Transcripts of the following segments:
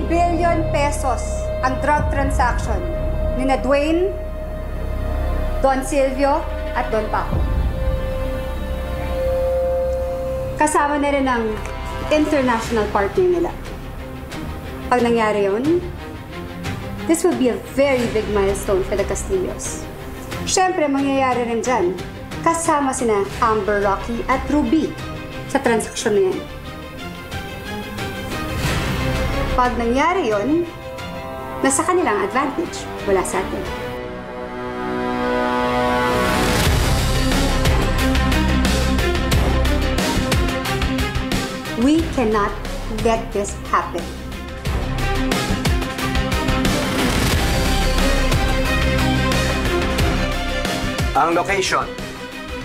billion pesos ang drug transaction ni na Dwayne, Don Silvio, at Don Paco. Kasama na rin ang international partner nila. Pag nangyari yun, this will be a very big milestone for the Castillos. Siyempre, mangyayari rin dyan, kasama sina Amber, Rocky, at Ruby sa transaksyon na yan. Pag nangyari yun, nasa kanilang advantage, wala sa atin. We cannot let this happen. Ang location,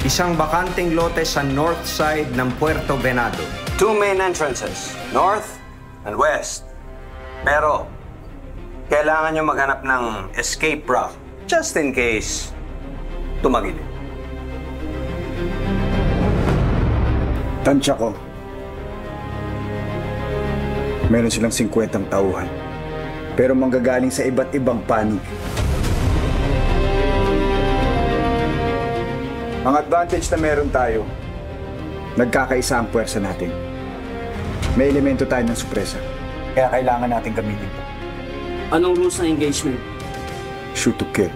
isang bakanting lote sa north side ng Puerto Venado. 2 main entrances, north and west. Pero, kailangan nyo maghanap ng escape route just in case tumagilid. Tansya ko, meron silang 50 tauhan, pero manggagaling sa iba't ibang panig. Ang advantage na meron tayo, nagkakaisa ang puwersa natin. May elemento tayo ng supresa, kaya kailangan natin gamitin ito. Anong rules ng engagement? Shoot to kill.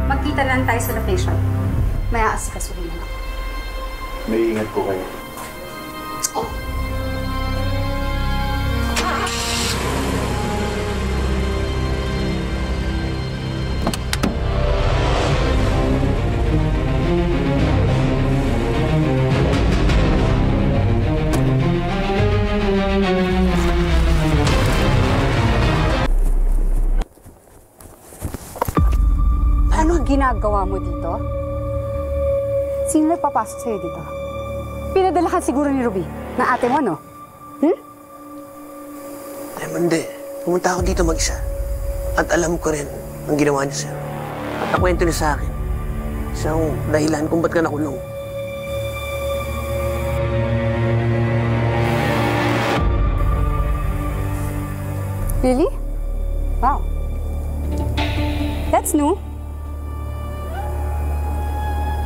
Magkita lang tayo sa location. May aasikasuhin na ako. May ingat po kayo. Ano ginagawa mo dito? Sino nagpapasok sa'yo dito? Pinadala ka siguro ni Ruby, na ate mo, no? Hindi. Pumunta ako dito mag-isa. At alam ko rin ang ginawa niya sa'yo. At nakwento niya sa akin. Siyang dahilan kung ba't ka nakulong. Really? Wow. That's new.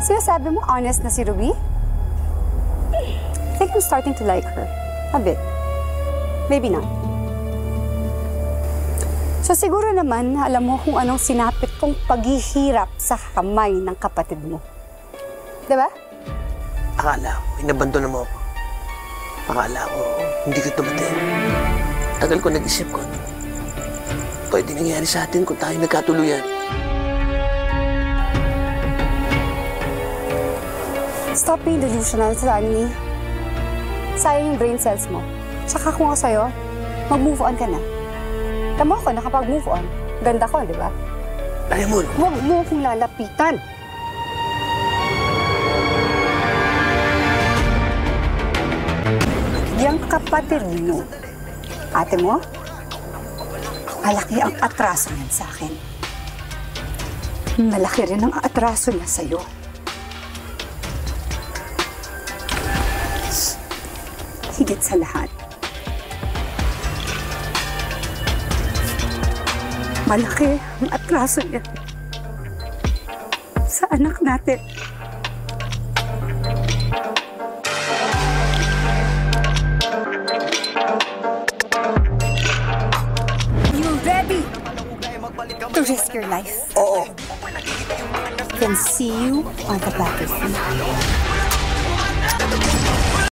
Sinasabi mo honest na si Ruby? I think I'm starting to like her. A bit. Maybe not. So siguro naman, alam mo kung anong sinapit kong paghihirap sa kamay ng kapatid mo. Diba? Akala ko, inabandon mo ako. Akala ko, hindi ka tumatin. Tagal ko nag-isip ko. Pwede nangyari sa atin kung tayo nagkatuluyan. Stop being delusional, Sunny. Sayang yung brain cells mo. Tsaka kung ako sa'yo, mag-move on ka na. Tama ko, nakapag-move on. Ganda ko, di ba? Diamond! Huwag mo akong lalapitan. Yang kapatid mo, ate mo, malaki ang atraso niyan sa akin. Malaki rin ang atraso niya sa'yo. Higit sa lahat, malaki ang atraso niya sa anak natin. You ready to risk your life? Oo. Can see you on the battlefield.